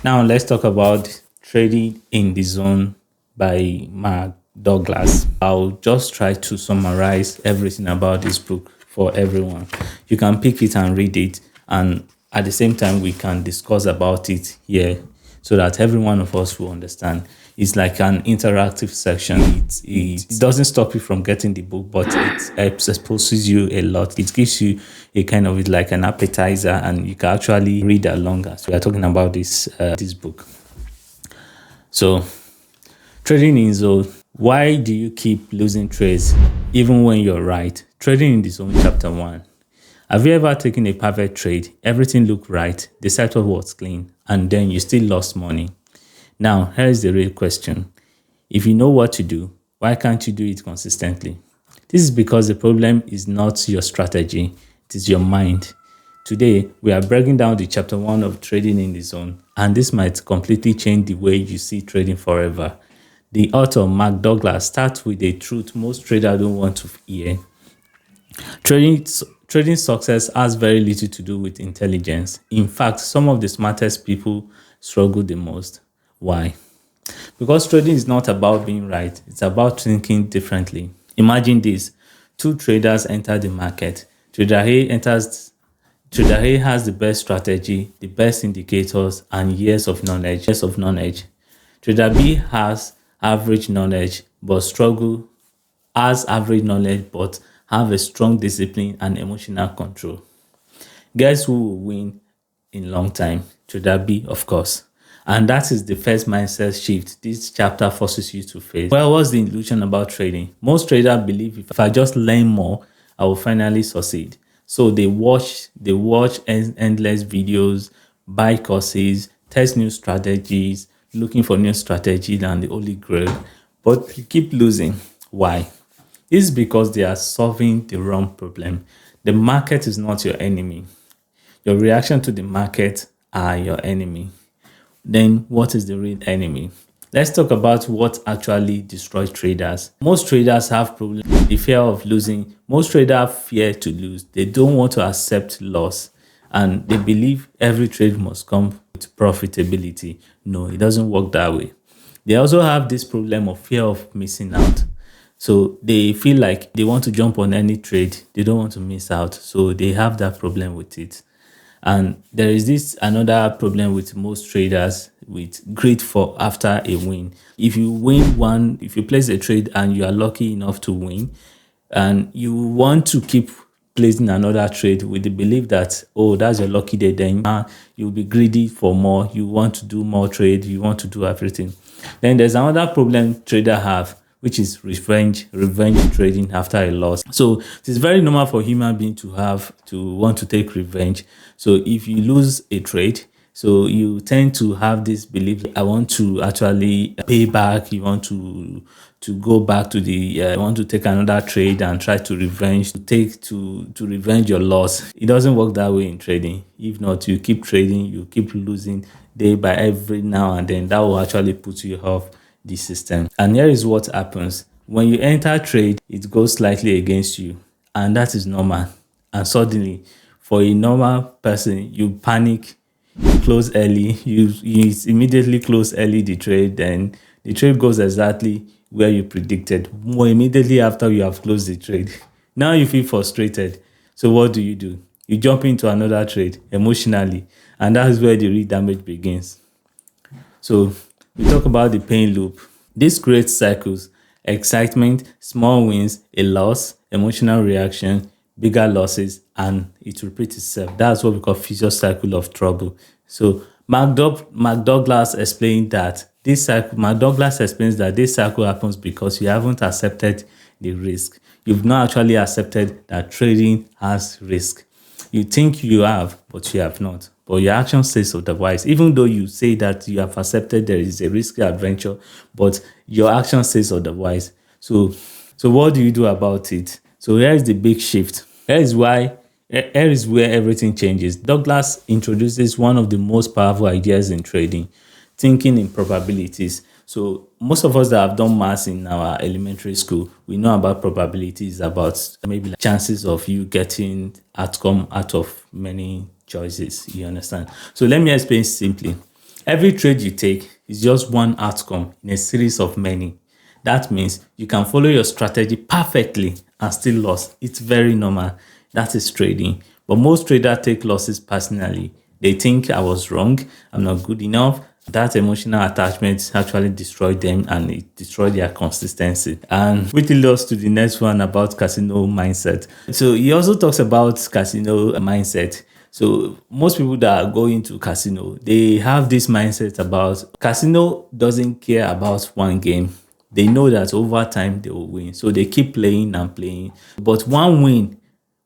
Now let's talk about Trading in the Zone by Mark Douglas. I'll just try to summarize everything about this book for everyone. You can pick it and read it, and at the same time we can discuss about it here so that every one of us will understand. It's like an interactive section. It doesn't stop you from getting the book, but it exposes you a lot. It gives you a kind of like an appetizer, and you can actually read along as we are talking about this book. So, trading in zone. Why do you keep losing trades even when you're right? Trading in the zone, chapter 1. Have you ever taken a perfect trade? Everything looked right, the setup was clean, and then you still lost money. Now, here's the real question. If you know what to do, why can't you do it consistently? This is because the problem is not your strategy, it is your mind. Today, we are breaking down the chapter 1 of Trading in the Zone, and this might completely change the way you see trading forever. The author, Mark Douglas, starts with a truth most traders don't want to hear. Trading success has very little to do with intelligence. In fact, some of the smartest people struggle the most. Why? Because trading is not about being right, it's about thinking differently. Imagine this. Two traders enter the market. Trader A has the best strategy, the best indicators, and years of knowledge. Trader B has average knowledge but have a strong discipline and emotional control. Guess who will win in long time? Trader B, of course. And that is the first mindset shift this chapter forces you to face. Well, what's the illusion about trading? Most traders believe if I just learn more, I will finally succeed. So they watch endless videos, buy courses, test new strategies, looking for new strategies and the holy grail. But you keep losing. Why? This is because they are solving the wrong problem. The market is not your enemy. Your reaction to the market are your enemy. Then what is the real enemy? Let's talk about what actually destroys traders. Most traders have problems with the fear of losing. Most traders fear to lose. They don't want to accept loss. And they believe every trade must come with profitability. No, it doesn't work that way. They also have this problem of fear of missing out. So they feel like they want to jump on any trade. They don't want to miss out. So they have that problem with it. And there is this another problem with most traders with greed for after a win. If you place a trade and you are lucky enough to win, and you want to keep placing another trade with the belief that, oh, that's your lucky day, then you'll be greedy for more. You want to do more trade. You want to do everything. Then there's another problem traders have, which is revenge trading after a loss. So it is very normal for human being to want to take revenge. So if you lose a trade, so you tend to have this belief, I want to actually pay back. You want to go back to the, want to take another trade and try to revenge your loss. It doesn't work that way in trading. If not, you keep trading, you keep losing day by every now and then. That will actually put you off the system. And here is what happens. When you enter trade, it goes slightly against you, and that is normal. And suddenly, for a normal person, you panic, you close early, you immediately close early the trade, then the trade goes exactly where you predicted, more immediately after you have closed the trade. Now you feel frustrated. So what do? You jump into another trade emotionally, and that's where the real damage begins. So we talk about the pain loop. This creates cycles: excitement, small wins, a loss, emotional reaction, bigger losses, and it repeats itself. That's what we call vicious cycle of trouble. So Mark Douglas explains that this cycle happens because you haven't accepted the risk. You've not actually accepted that trading has risk. You think you have, but you have not. But your action says otherwise. Even though you say that you have accepted there is a risky adventure, but your action says otherwise. So what do you do about it? So here is the big shift. Here is where everything changes. Douglas introduces one of the most powerful ideas in trading: thinking in probabilities. So most of us that have done maths in our elementary school, we know about probabilities, about maybe like chances of you getting outcome out of many choices. You understand? So let me explain simply. Every trade you take is just one outcome in a series of many. That means you can follow your strategy perfectly and still lose. It's very normal. That is trading. But most traders take losses personally. They think I was wrong, I'm not good enough. That emotional attachment actually destroyed them and it destroyed their consistency. And which leads us to the next one about casino mindset. So he also talks about casino mindset. So most people that go into casino, they have this mindset about casino doesn't care about one game. They know that over time they will win. So they keep playing and playing. But one win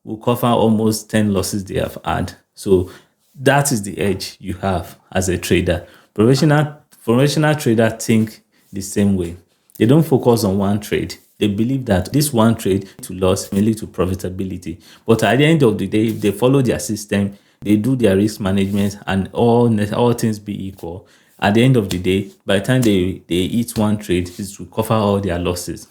will cover almost 10 losses they have had. So that is the edge you have as a trader. Professional traders think the same way. They don't focus on one trade. They believe that this one trade to loss may lead to profitability. But at the end of the day, if they follow their system, they do their risk management, and all things be equal, at the end of the day, by the time they eat one trade, it's to cover all their losses.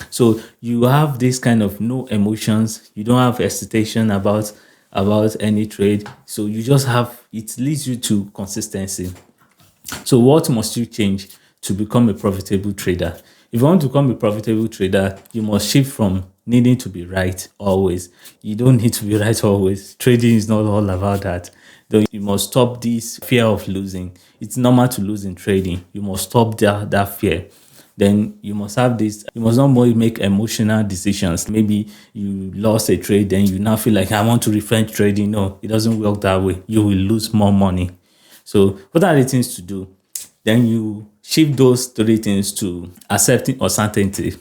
So you have this kind of no emotions. You don't have hesitation about any trade. So you just have, it leads you to consistency. So what must you change to become a profitable trader? If you want to become a profitable trader, you must shift from needing to be right always. You don't need to be right always. Trading is not all about that. Though you must stop this fear of losing. It's normal to lose in trading. You must stop that fear. Then you must have this, you must not more make emotional decisions. Maybe you lost a trade, then you now feel like I want to refrain trading. No, it doesn't work that way. You will lose more money. So what are the things to do? Then you shift those three things to accepting uncertainty.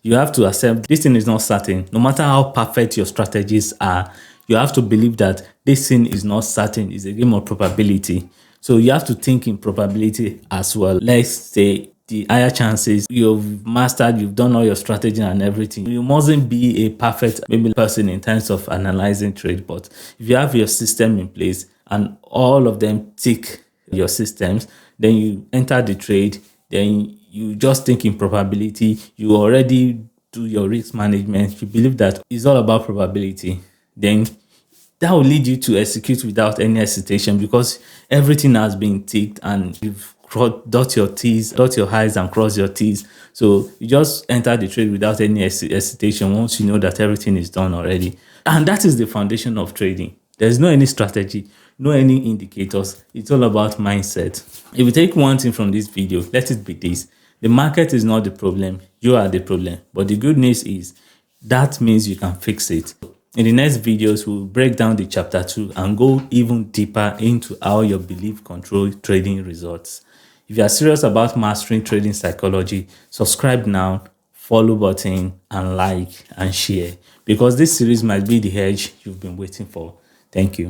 You have to accept this thing is not certain. No matter how perfect your strategies are, you have to believe that this thing is not certain. It's a game of probability. So you have to think in probability as well. Let's say the higher chances you've mastered, you've done all your strategy and everything. You mustn't be a perfect maybe person in terms of analyzing trade, but if you have your system in place and all of them tick your systems, then you enter the trade, then you just think in probability, you already do your risk management, you believe that it's all about probability, then that will lead you to execute without any hesitation because everything has been ticked and you've dot your T's, dot your I's and cross your T's. So you just enter the trade without any hesitation once you know that everything is done already. And that is the foundation of trading. There's no any strategy, no any indicators. It's all about mindset. If you take one thing from this video, let it be this. The market is not the problem. You are the problem. But the good news is that means you can fix it. In the next videos, we'll break down the chapter 2 and go even deeper into how your belief control trading results. If you are serious about mastering trading psychology, subscribe now, follow button, and like and share because this series might be the edge you've been waiting for. Thank you.